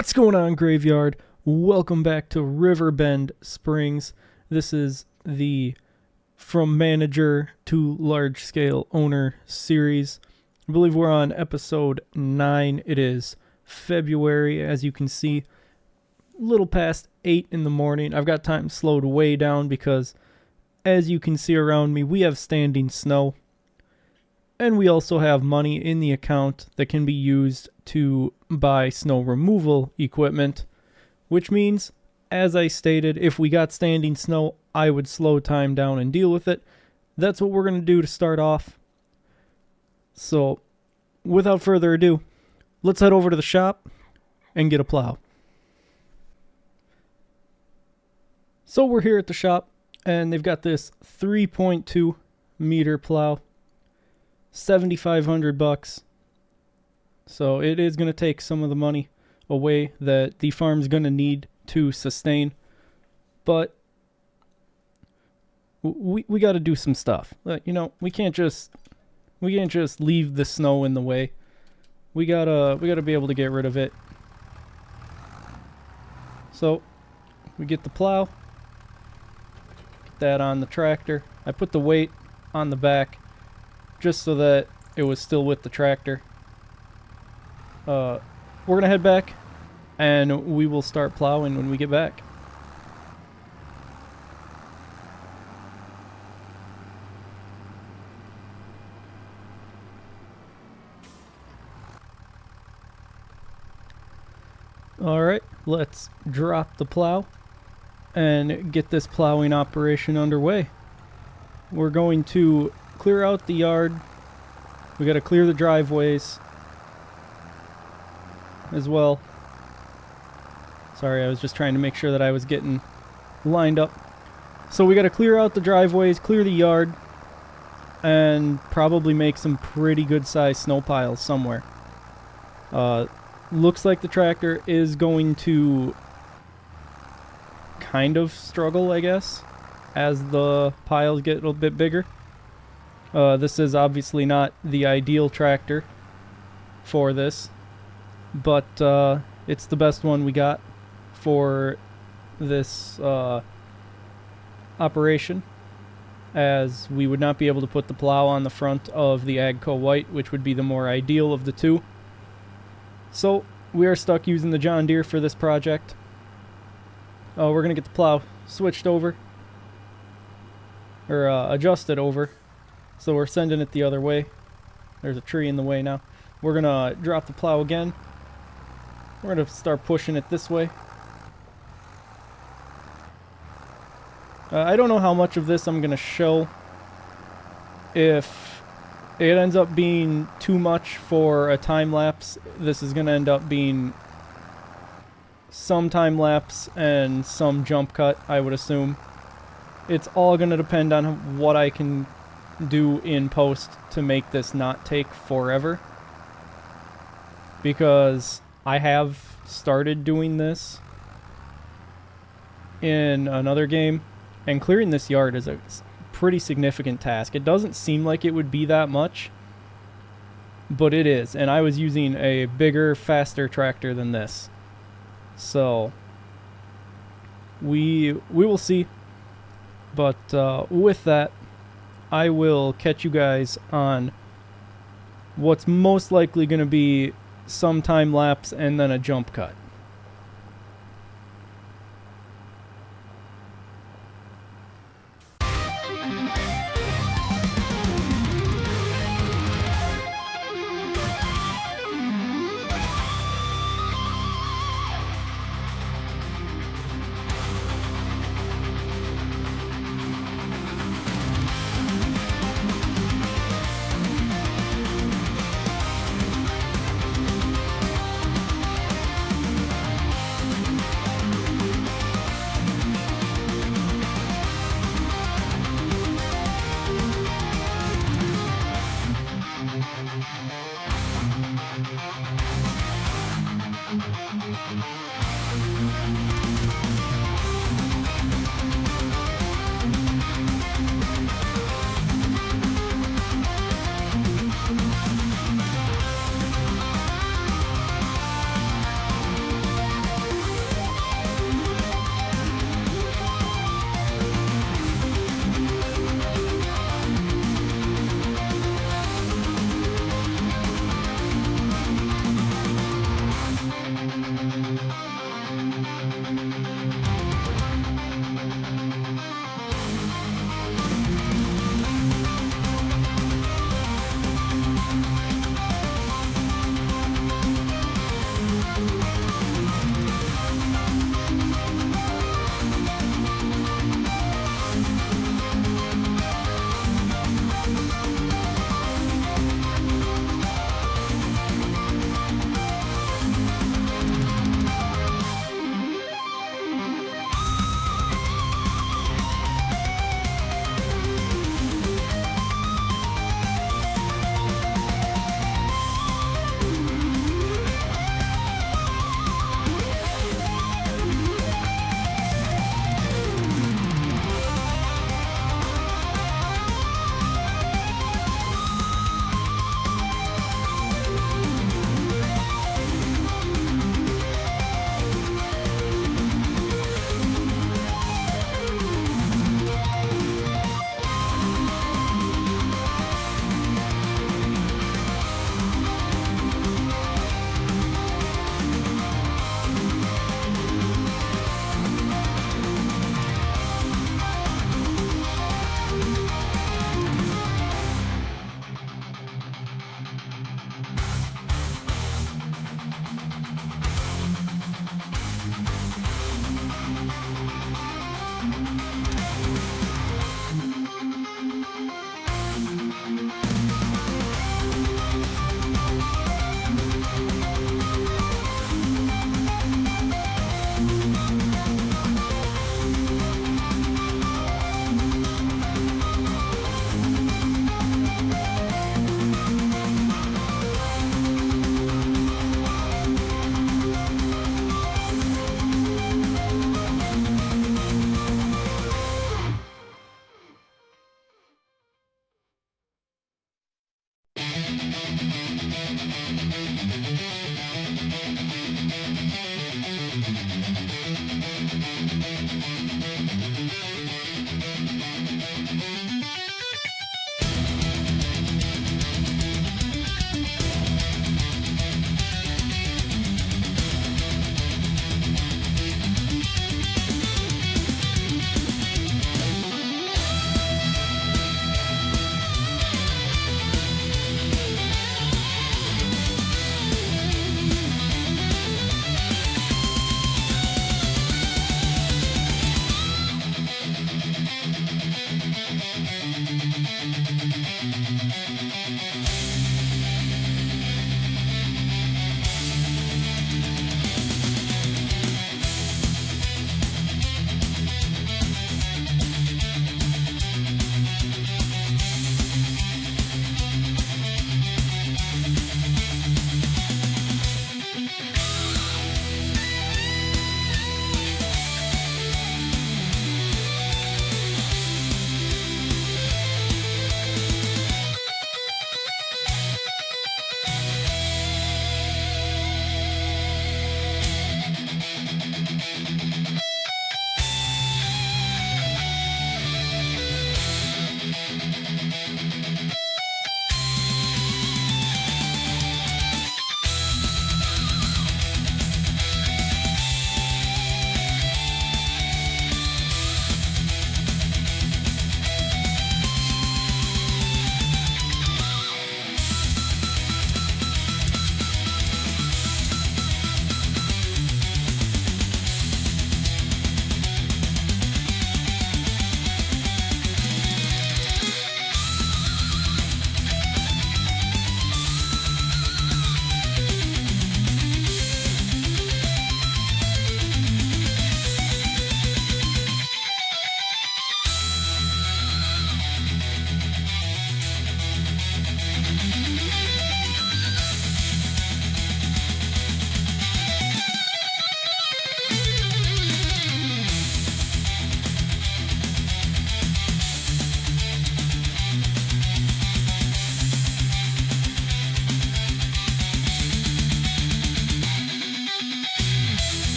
What's going on, Graveyard? Welcome back to Riverbend Springs. This is the From Manager to Large Scale Owner series. I believe we're on episode 9. It is February, as you can see, a little past 8 in the morning. I've got time slowed way down because, as you can see around me, we have standing snow. And we also have money in the account that can be used to buy snow removal equipment, which means, as I stated, if we got standing snow, I would slow time down and deal with it. That's what we're going to do to start off. So, without further ado, let's head over to the shop and get a plow. So we're here at the shop, and they've got this 3.2 meter plow. $7,500. So it is going to take some of the money away that the farm's going to need to sustain, but we got to do some stuff. You know, we can't just leave the snow in the way. We gotta be able to get rid of it. So we get the plow, get that on the tractor. I put the weight on the back just so that it was still with the tractor. We're gonna head back and we will start plowing when we get back. Alright, let's drop the plow and get this plowing operation underway. We're going to clear out the yard. We got to clear the driveways as well. Sorry, I was just trying to make sure that I was getting lined up. So we got to clear out the driveways, clear the yard, and probably make some pretty good sized snow piles somewhere. Looks like the tractor is going to kind of struggle, I guess, as the piles get a little bit bigger. This is obviously not the ideal tractor for this, but it's the best one we got for this operation, as we would not be able to put the plow on the front of the Agco White, which would be the more ideal of the two. So we are stuck using the John Deere for this project. We're going to get the plow switched over, or adjusted over. So we're sending it the other way. There's a tree in the way now. We're going to drop the plow again. We're going to start pushing it this way. I don't know how much of this I'm going to show. If it ends up being too much for a time lapse, this is going to end up being some time lapse and some jump cut, I would assume. It's all going to depend on what I can do in post to make this not take forever, because I have started doing this in another game, and clearing this yard is a pretty significant task. It doesn't seem like it would be that much, but it is, and I was using a bigger, faster tractor than this, so we will see. But with that, I will catch you guys on what's most likely going to be some time lapse and then a jump cut.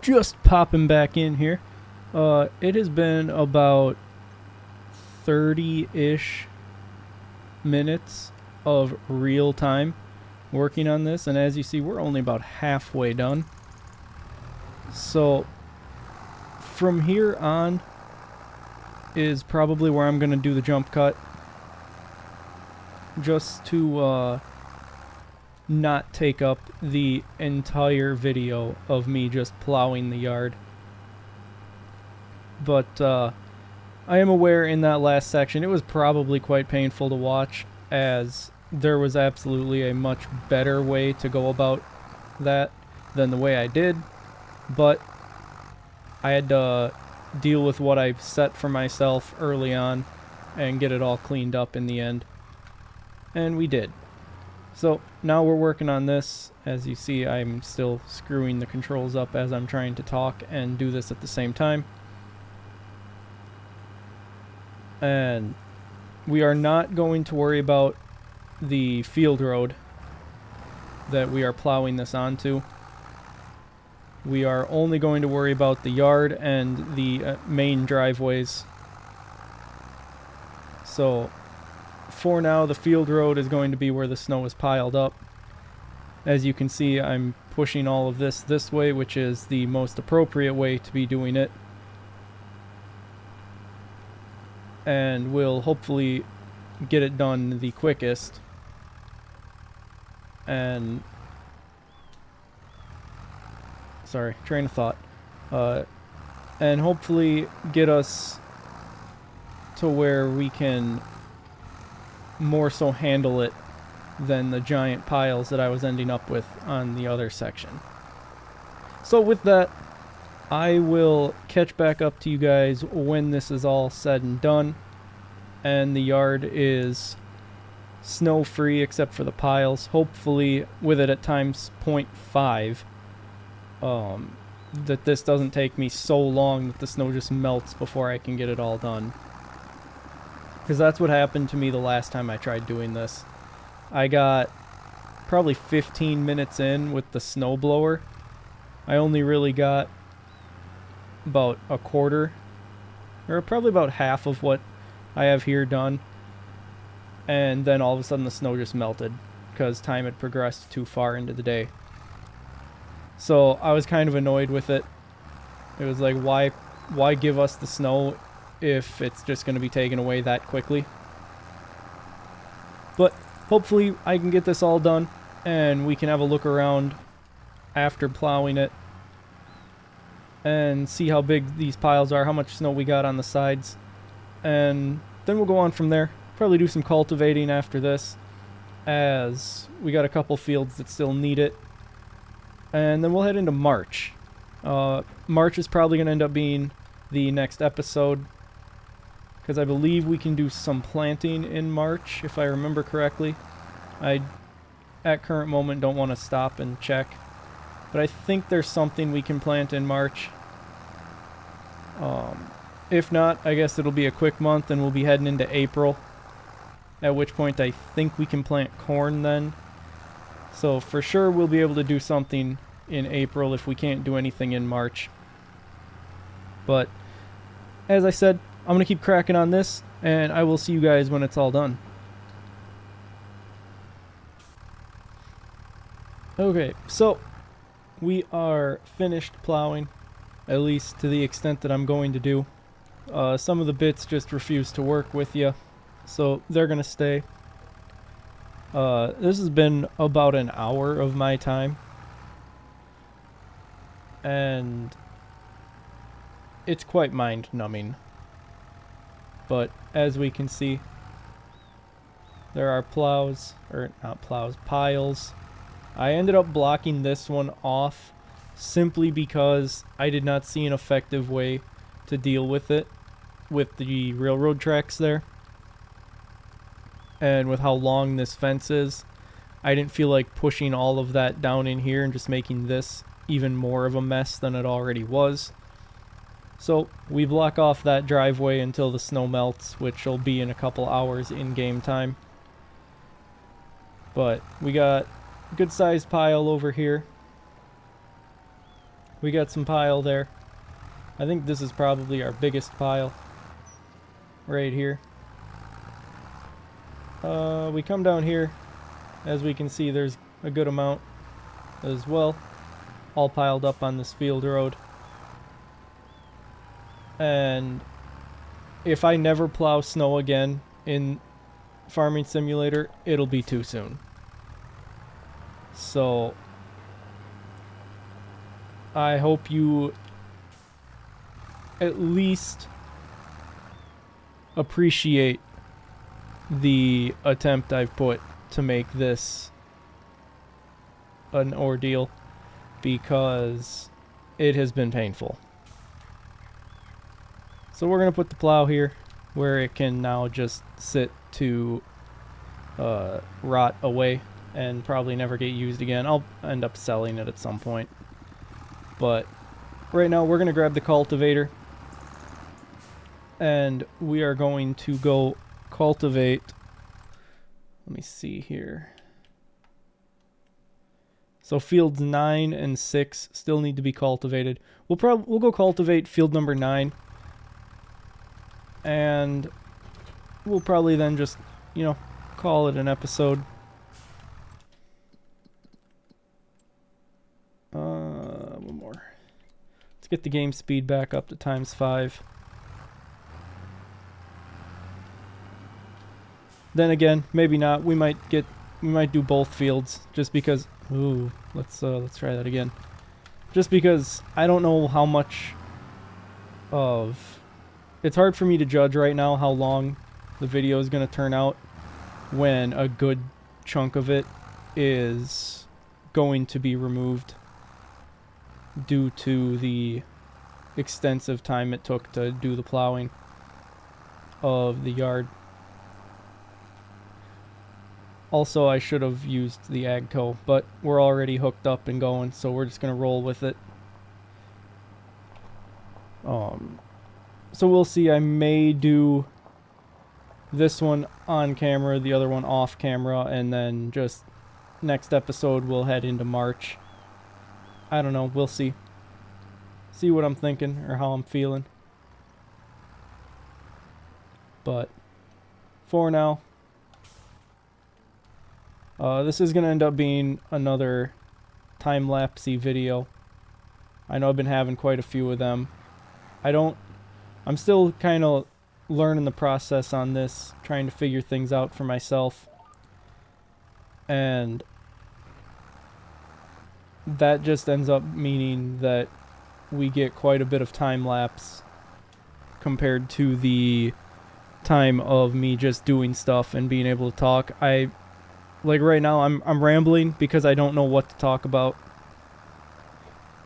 just popping back in here. It has been about 30-ish minutes of real time working on this, and as you see, we're only about halfway done. So from here on is probably where I'm going to do the jump cut, just to not take up the entire video of me just plowing the yard. But I am aware in that last section it was probably quite painful to watch, as there was absolutely a much better way to go about that than the way I did, but I had to deal with what I set for myself early on and get it all cleaned up in the end. And we did. So now we're working on this. As you see, I'm still screwing the controls up as I'm trying to talk and do this at the same time. And we are not going to worry about the field road that we are plowing this onto. We are only going to worry about the yard and the main driveways. So for now, the field road is going to be where the snow is piled up. As you can see, I'm pushing all of this way, which is the most appropriate way to be doing it. And we'll hopefully get it done the quickest. And sorry, train of thought. And hopefully get us to where we can more so handle it than the giant piles that I was ending up with on the other section. So with that, I will catch back up to you guys when this is all said and done and the yard is snow free except for the piles, hopefully with it at times 0.5, that this doesn't take me so long that the snow just melts before I can get it all done. Because that's what happened to me the last time I tried doing this. I got probably 15 minutes in with the snowblower. I only really got about a quarter, or probably about half of what I have here done. And then all of a sudden the snow just melted because time had progressed too far into the day. So I was kind of annoyed with it. It was like, why give us the snow if it's just going to be taken away that quickly? But hopefully I can get this all done and we can have a look around after plowing it and see how big these piles are, how much snow we got on the sides, and then we'll go on from there. Probably do some cultivating after this, as we got a couple fields that still need it, and then we'll head into March. March is probably going to end up being the next episode, because I believe we can do some planting in March, if I remember correctly. I, at current moment, don't want to stop and check, but I think there's something we can plant in March. If not, I guess it'll be a quick month and we'll be heading into April, at which point I think we can plant corn then. So for sure we'll be able to do something in April if we can't do anything in March. But as I said, I'm going to keep cracking on this, and I will see you guys when it's all done. Okay, so we are finished plowing, at least to the extent that I'm going to do. Some of the bits just refuse to work with you, so they're going to stay. This has been about an hour of my time, and it's quite mind-numbing. But as we can see, there are plows, or not plows, piles. I ended up blocking this one off simply because I did not see an effective way to deal with it with the railroad tracks there. And with how long this fence is, I didn't feel like pushing all of that down in here and just making this even more of a mess than it already was. So we block off that driveway until the snow melts, which will be in a couple hours in game time. But we got a good sized pile over here. We got some pile there. I think this is probably our biggest pile right here. We come down here. As we can see, there's a good amount as well, all piled up on this field road. And if I never plow snow again in Farming Simulator, it'll be too soon. So I hope you at least appreciate the attempt I've put to make this an ordeal, because it has been painful. So we're going to put the plow here where it can now just sit to rot away and probably never get used again. I'll end up selling it at some point. But right now we're going to grab the cultivator and we are going to go cultivate. Let me see here. So fields 9 and 6 still need to be cultivated. We'll go cultivate field number 9. And we'll probably then just, you know, call it an episode. One more. Let's get the game speed back up to ×5. Then again, maybe not. We might do both fields just because. Ooh, let's try that again. Just because I don't know how much of. It's hard for me to judge right now how long the video is going to turn out when a good chunk of it is going to be removed due to the extensive time it took to do the plowing of the yard. Also, I should have used the AGCO, but we're already hooked up and going, so we're just going to roll with it. So we'll see. I may do this one on camera, the other one off camera, and then just next episode we'll head into March. I don't know. We'll see. See what I'm thinking or how I'm feeling. But for now, this is going to end up being another time-lapsey video. I know I've been having quite a few of them. I'm still kind of learning the process on this, trying to figure things out for myself. And that just ends up meaning that we get quite a bit of time lapse compared to the time of me just doing stuff and being able to talk. Like right now I'm rambling because I don't know what to talk about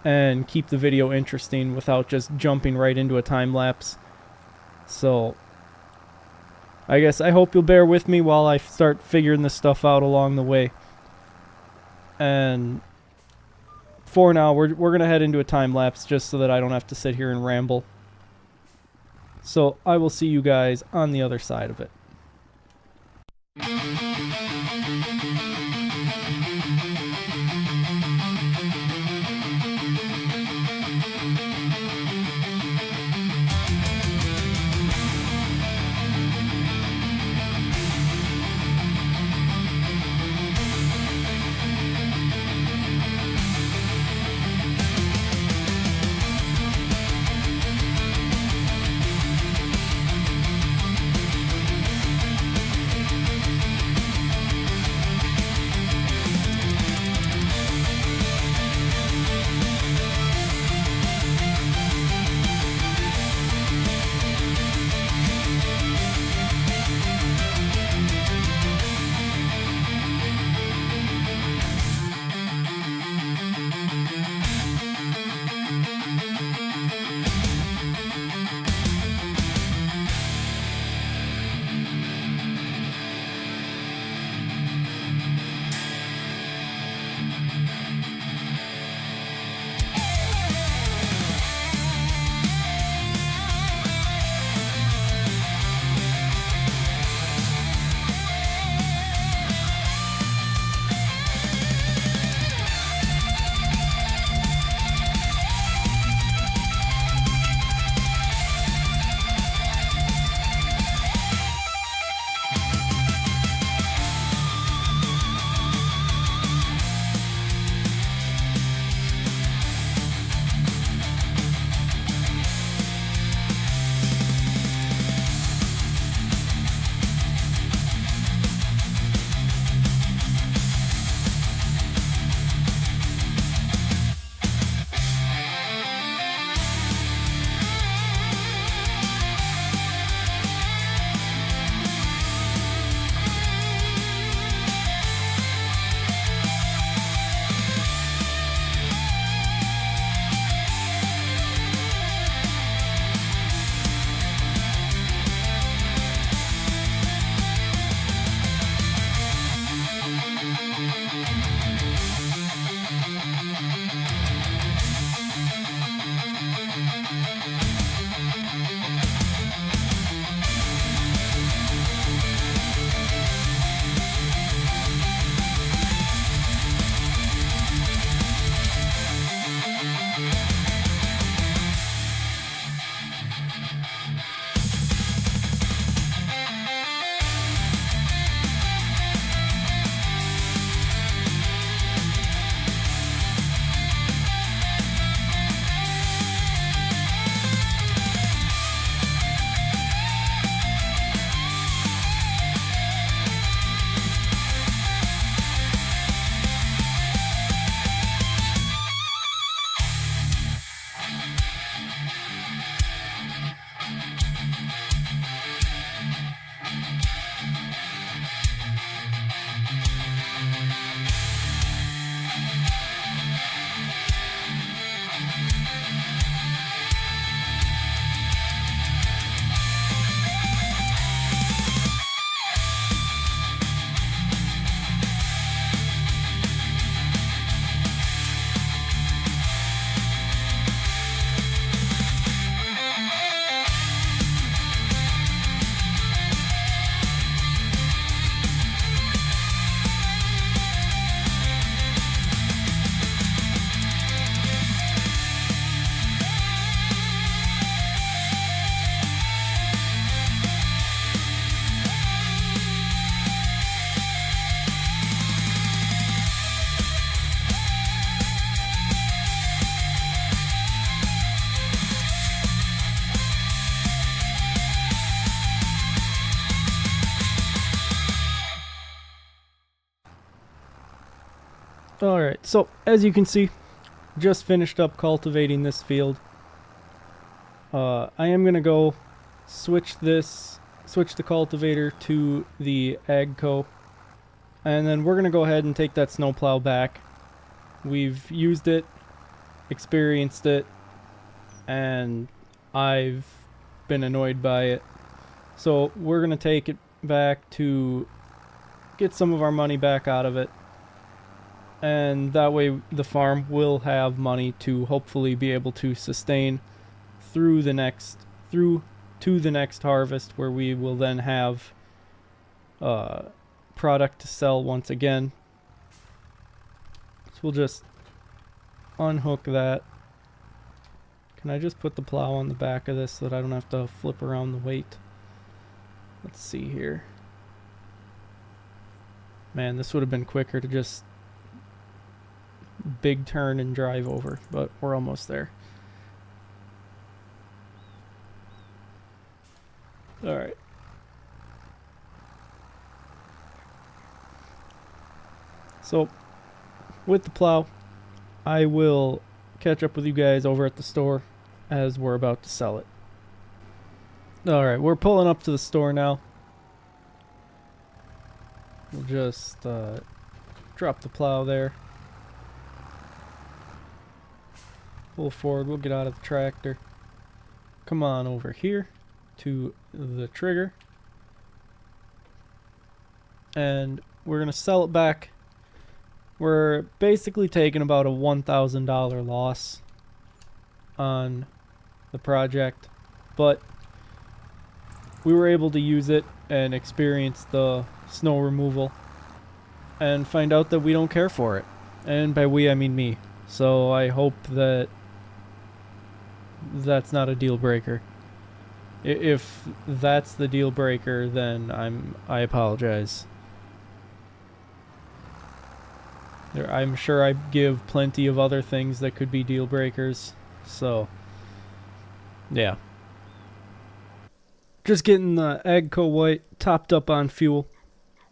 and keep the video interesting without just jumping right into a time lapse. So I guess I hope you'll bear with me while I start figuring this stuff out along the way. And for now we're going to head into a time lapse just so that I don't have to sit here and ramble. So I will see you guys on the other side of it. Alright, so as you can see, just finished up cultivating this field. I am going to go switch the cultivator to the AGCO, and then we're going to go ahead and take that snowplow back. We've used it, experienced it, and I've been annoyed by it. So we're going to take it back to get some of our money back out of it. And that way the farm will have money to hopefully be able to sustain through to the next harvest, where we will then have product to sell once again. So we'll just unhook that. Can I just put the plow on the back of this so that I don't have to flip around the weight? Let's see here. Man, this would have been quicker to just big turn and drive over, but we're almost there. Alright. So, with the plow, I will catch up with you guys over at the store as we're about to sell it. Alright, we're pulling up to the store now. We'll just drop the plow there. Pull forward, we'll get out of the tractor. Come on over here to the trigger. And we're going to sell it back. We're basically taking about a $1,000 loss on the project, but we were able to use it and experience the snow removal and find out that we don't care for it. And by we, I mean me. So I hope that that's not a deal breaker. If that's the deal breaker, then I apologize. I'm sure I give plenty of other things that could be deal breakers. So, yeah. Just getting the AGCO white topped up on fuel.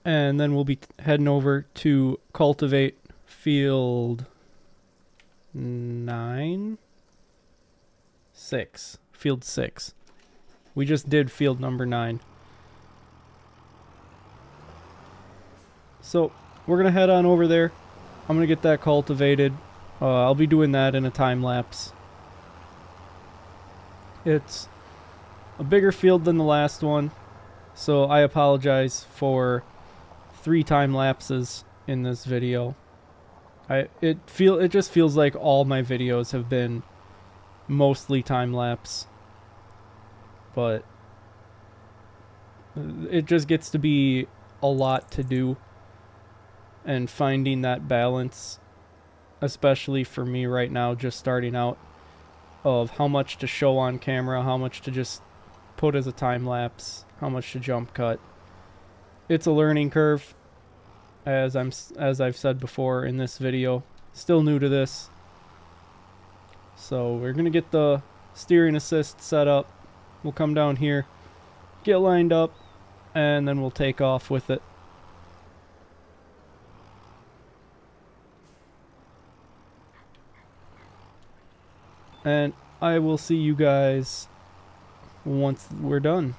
And then we'll be heading over to cultivate field 6. Field 6. We just did field number 9. So, we're going to head on over there. I'm going to get that cultivated. I'll be doing that in a time lapse. It's a bigger field than the last one, so I apologize for 3 time lapses in this video. It just feels like all my videos have been mostly time lapse, but it just gets to be a lot to do, and finding that balance, especially for me right now just starting out, of how much to show on camera, how much to just put as a time lapse, how much to jump cut. It's a learning curve, as I've said before in this video. Still new to this. So we're gonna get the steering assist set up. We'll come down here, get lined up, and then we'll take off with it. And I will see you guys once we're done.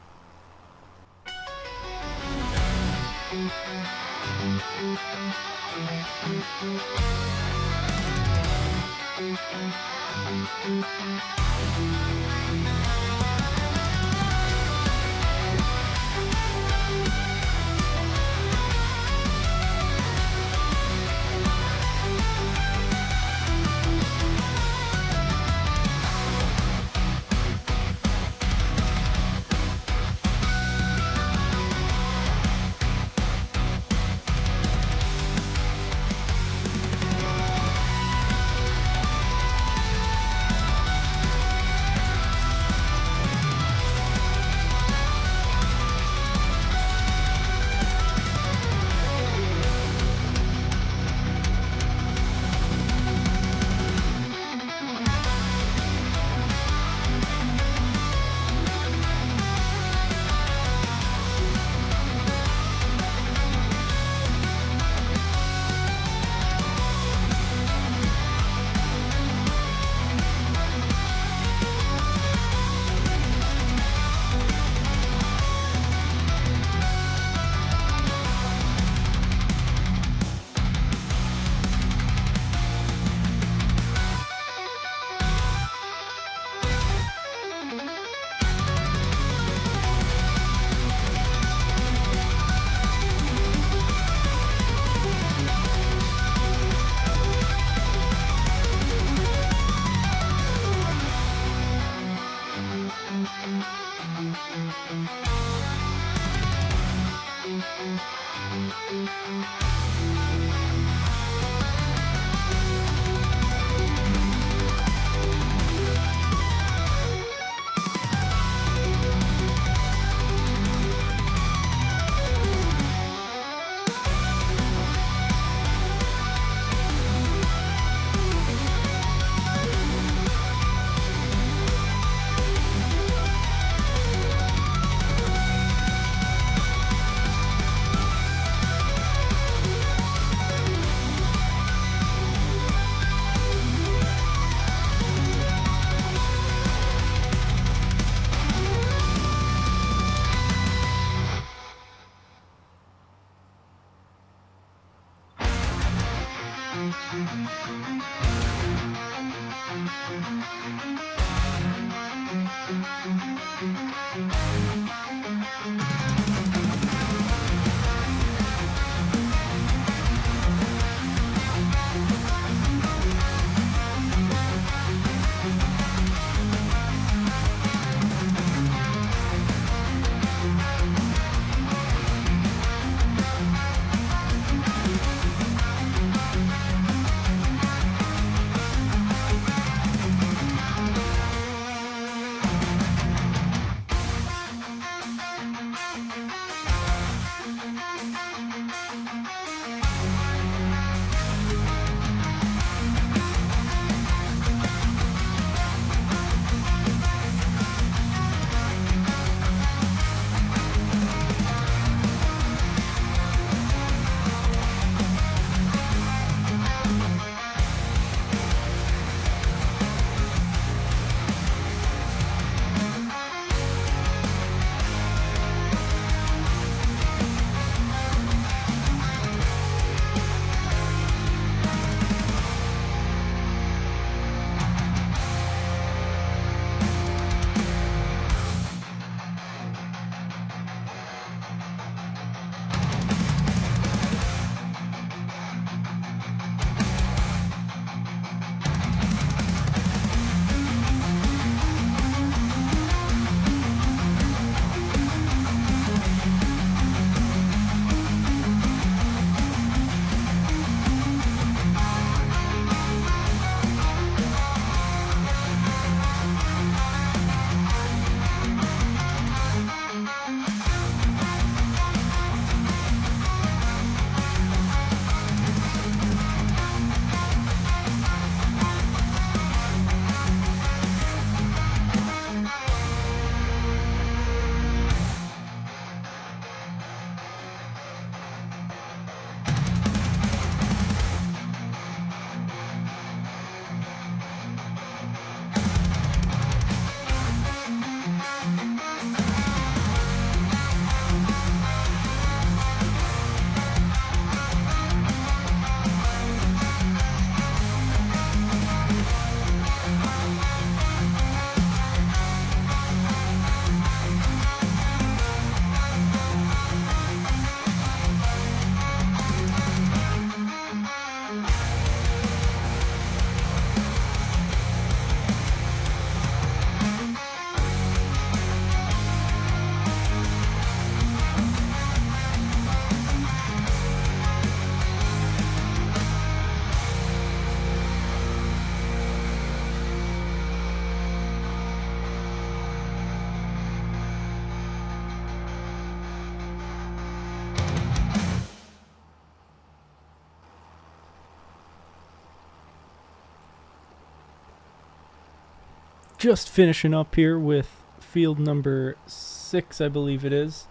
Just finishing up here with field number 6, I believe it is.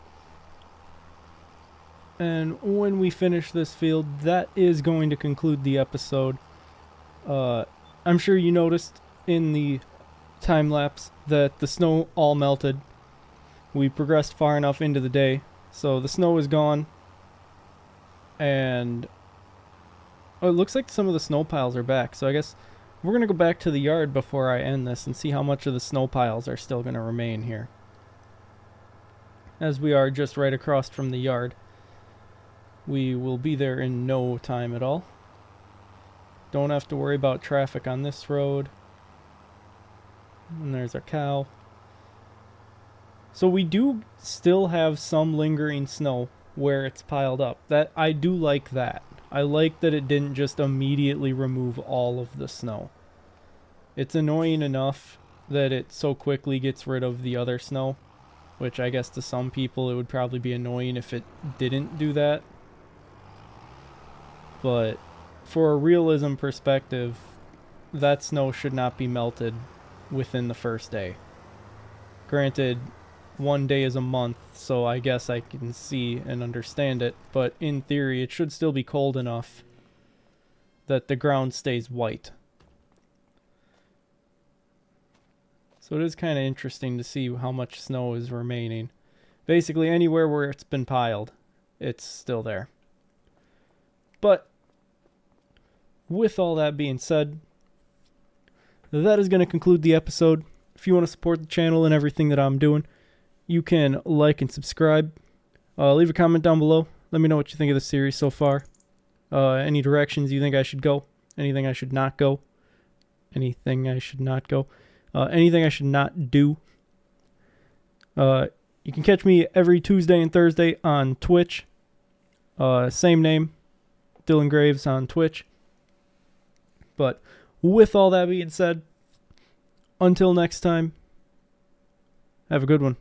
And when we finish this field, that is going to conclude the episode. I'm sure you noticed in the time lapse that the snow all melted. We progressed far enough into the day, so the snow is gone. And it looks like some of the snow piles are back, so I guess we're going to go back to the yard before I end this and see how much of the snow piles are still going to remain here, as we are just right across from the yard. We will be there in no time at all. Don't have to worry about traffic on this road. And there's our cow. So we do still have some lingering snow where it's piled up. That I do like that. I like that it didn't just immediately remove all of the snow. It's annoying enough that it so quickly gets rid of the other snow, which I guess to some people it would probably be annoying if it didn't do that. But for a realism perspective, that snow should not be melted within the first day. Granted, one day is a month, so I guess I can see and understand it, but in theory it should still be cold enough that the ground stays white. So it is kind of interesting to see how much snow is remaining. Basically anywhere where it's been piled, it's still there. But with all that being said, that is going to conclude the episode. If you want to support the channel and everything that I'm doing, you can like and subscribe. Leave a comment down below. Let me know what you think of the series so far. Any directions you think I should go. Anything I should not go. Anything I should not go. Anything I should not do. You can catch me every Tuesday and Thursday on Twitch. Same name, Dylan Graves on Twitch. But with all that being said, until next time, have a good one.